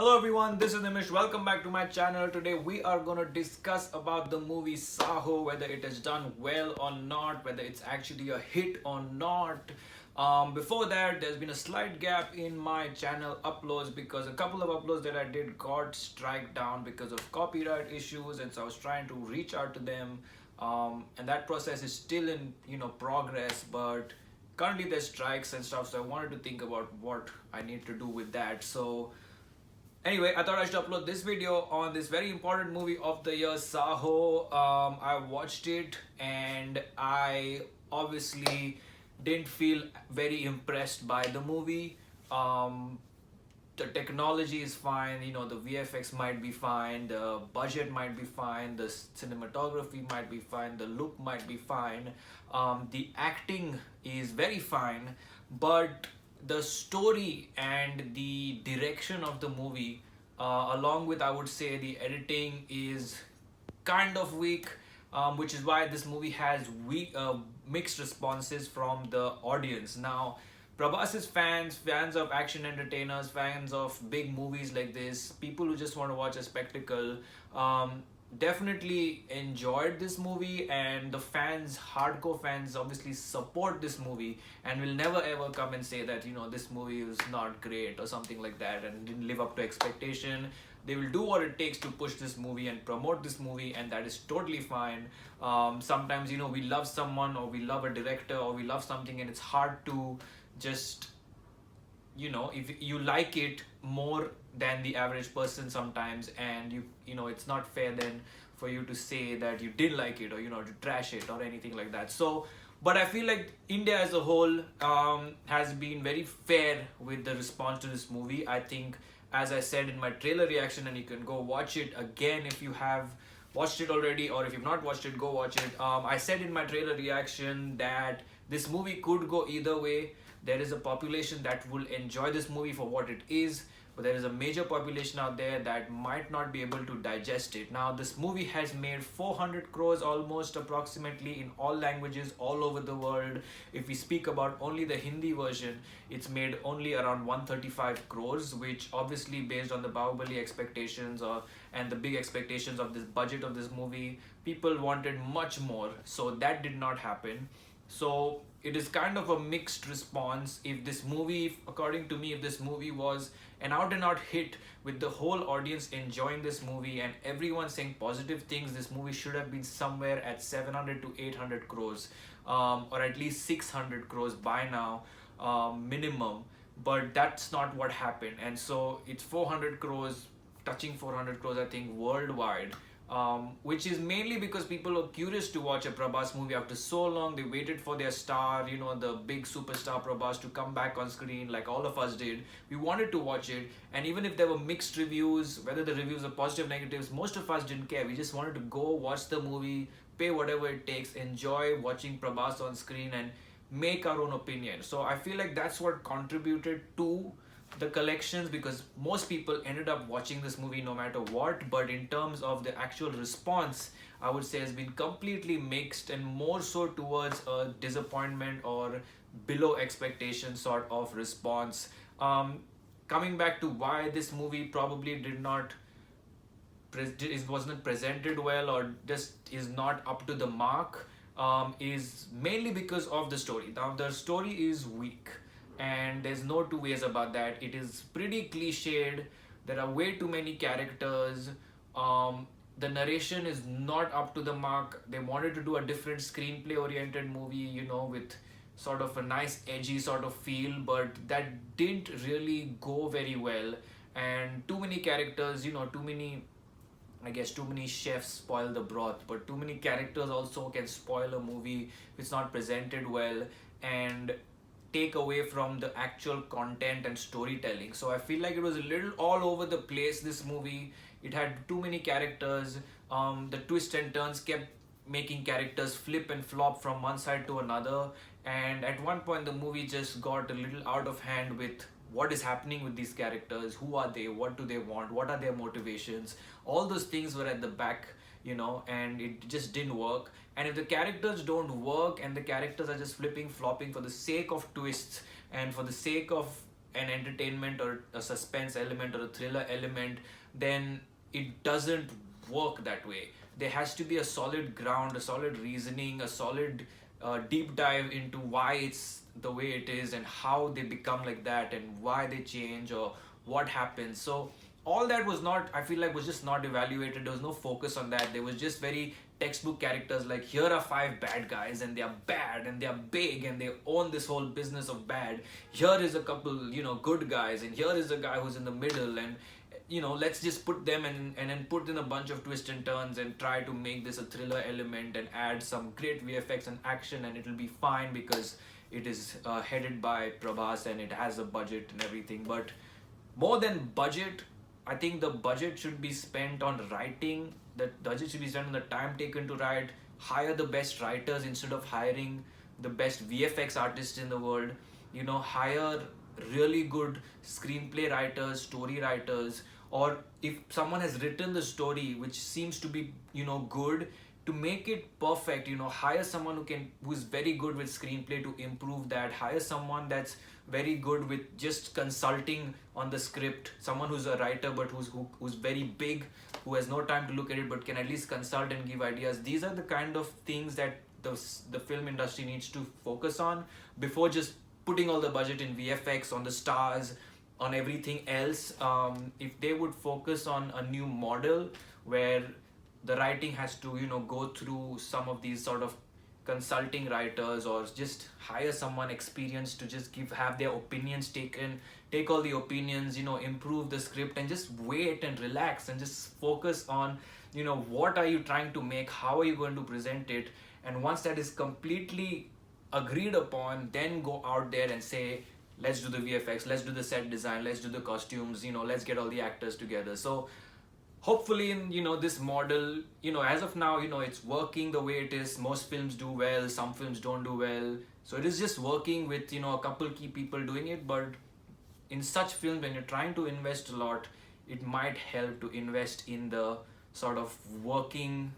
Hello everyone, this is Nimish. Welcome back to my channel. Today we are gonna discuss about the movie Saaho, whether it has done well or not, whether it's actually a hit or not. Before that, there's been a slight gap in my channel uploads because a couple of uploads that I did got strike down because of copyright issues, and so I was trying to reach out to them. And that process is still in progress, but currently there's strikes and stuff, so I wanted to think about what I need to do with that. So anyway, I thought I should upload this video on this very important movie of the year, Saaho. I watched it and I obviously didn't feel very impressed by the movie. The technology is fine, the VFX might be fine, the budget might be fine, the cinematography might be fine, the look might be fine, the acting is very fine, but the story and the direction of the movie, along with, I would say, the editing is kind of weak, which is why this movie has mixed responses from the audience. Now, Prabhas's fans of action entertainers, fans of big movies like this, people who just want to watch a spectacle, definitely enjoyed this movie, and the fans, hardcore fans, obviously support this movie and will never ever come and say that this movie was not great or something like that and didn't live up to expectation. They will do what it takes to push this movie and promote this movie, and that is totally fine. Sometimes we love someone, or we love a director, or we love something, and it's hard to just if you like it more than the average person sometimes, and it's not fair then for you to say that you didn't like it, or to trash it or anything like that. So but I feel like India as a whole has been very fair with the response to this movie. I think, as I said in my trailer reaction, and you can go watch it again if you have watched it already, or if you've not watched it, go watch it. I said in my trailer reaction that this movie could go either way. There is a population that will enjoy this movie for what it is, but there is a major population out there that might not be able to digest it. Now, this movie has made 400 crores almost, approximately, in all languages all over the world. If we speak about only the Hindi version, it's made only around 135 crores, which obviously, based on the Bahubali expectations and the big expectations of this budget of this movie, people wanted much more, so that did not happen. So it is kind of a mixed response. If this movie, according to me, if this movie was an out and out hit with the whole audience enjoying this movie and everyone saying positive things, this movie should have been somewhere at 700 to 800 crores, or at least 600 crores by now, minimum. But that's not what happened, and so it's 400 crores, touching 400 crores, I think, worldwide. Which is mainly because people are curious to watch a Prabhas movie after so long. They waited for their star, the big superstar Prabhas, to come back on screen like all of us did. We wanted to watch it, and even if there were mixed reviews, whether the reviews are positive, negatives, most of us didn't care. We just wanted to go watch the movie, pay whatever it takes, enjoy watching Prabhas on screen, and make our own opinion. So I feel like that's what contributed to the collections, because most people ended up watching this movie no matter what. But in terms of the actual response, I would say has been completely mixed, and more so towards a disappointment or below expectation sort of response. Coming back to why this movie probably did not it wasn't presented well, or just is not up to the mark, is mainly because of the story. Now, the story is weak, and there's no two ways about that. It is pretty cliched. There are way too many characters. The narration is not up to the mark. They wanted to do a different screenplay oriented movie, with sort of a nice edgy sort of feel, but that didn't really go very well. And too many characters, too many chefs spoil the broth, but too many characters also can spoil a movie if it's not presented well and take away from the actual content and storytelling. So I feel like it was a little all over the place, this movie. It had too many characters. The twists and turns kept making characters flip and flop from one side to another, and at one point the movie just got a little out of hand with what is happening with these characters, who are they, what do they want, what are their motivations. All those things were at the back, and it just didn't work. And if the characters don't work and the characters are just flipping flopping for the sake of twists and for the sake of an entertainment or a suspense element or a thriller element, then it doesn't work that way. There has to be a solid ground, a solid reasoning, a solid deep dive into why it's the way it is and how they become like that and why they change or what happens. So all that was not, I feel like, was just not evaluated. There was no focus on that. There was just very textbook characters, like here are 5 bad guys and they are bad and they are big and they own this whole business of bad. Here is a couple, good guys, and here is a guy who's in the middle, and let's just put them in and then put in a bunch of twists and turns and try to make this a thriller element and add some great VFX and action, and it'll be fine because it is headed by Prabhas and it has a budget and everything. But more than budget, I think the budget should be spent on writing. The budget should be spent on the time taken to write. Hire the best writers instead of hiring the best VFX artists in the world. Hire really good screenplay writers, story writers, or if someone has written the story which seems to be good, to make it perfect, hire someone who's very good with screenplay to improve that. Hire someone that's very good with just consulting on the script, someone who's a writer but who's very big, who has no time to look at it but can at least consult and give ideas. These are the kind of things that the film industry needs to focus on before just putting all the budget in VFX, on the stars, on everything else. If they would focus on a new model where the writing has to go through some of these sort of consulting writers, or just hire someone experienced to just have their opinions taken, take all the opinions, improve the script, and just wait and relax and just focus on what are you trying to make, how are you going to present it, and once that is completely agreed upon, then go out there and say, let's do the VFX, let's do the set design, let's do the costumes, let's get all the actors together. So hopefully in this model, as of now, it's working the way it is. Most films do well, some films don't do well, so it is just working with a couple key people doing it. But in such films, when you're trying to invest a lot, it might help to invest in the sort of work in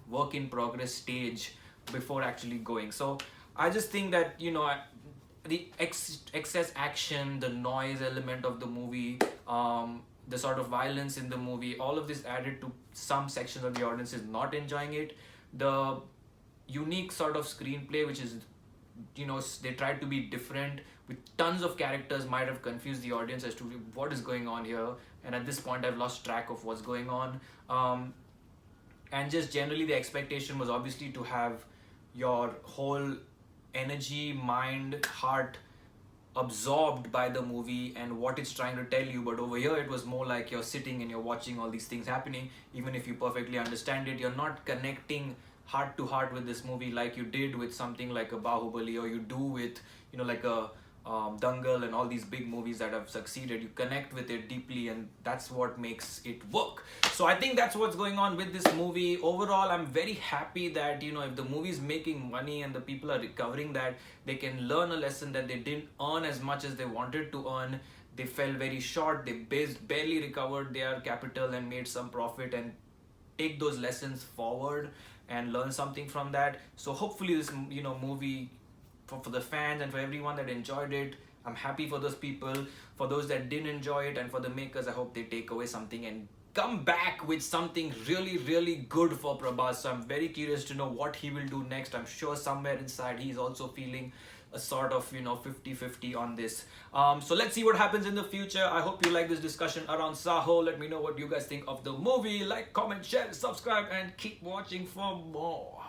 progress stage before actually going. So I just think that the excess action, the noise element of the movie, the sort of violence in the movie, all of this added to some sections of the audience is not enjoying it. The unique sort of screenplay, which is they tried to be different with tons of characters, might have confused the audience as to what is going on here, and at this point I've lost track of what's going on. And just generally the expectation was obviously to have your whole energy, mind, heart absorbed by the movie and what it's trying to tell you. But over here it was more like you're sitting and you're watching all these things happening. Even if you perfectly understand it, you're not connecting heart to heart with this movie like you did with something like a Bahubali, or you do with like a Dangal and all these big movies that have succeeded. You connect with it deeply, and that's what makes it work. So I think that's what's going on with this movie. Overall, I'm very happy that if the movie is making money and the people are recovering that, they can learn a lesson that they didn't earn as much as they wanted to earn. They fell very short. They barely recovered their capital and made some profit, and take those lessons forward and learn something from that. So hopefully this movie, for the fans and for everyone that enjoyed it, I'm happy for those people. For those that didn't enjoy it, and for the makers, I hope they take away something and come back with something really, really good for Prabhas. So I'm very curious to know what he will do next. I'm sure somewhere inside he's also feeling a sort of 50-50 on this. So let's see what happens in the future. I hope you like this discussion around Saaho. Let me know what you guys think of the movie. Like, comment, share, subscribe, and keep watching for more.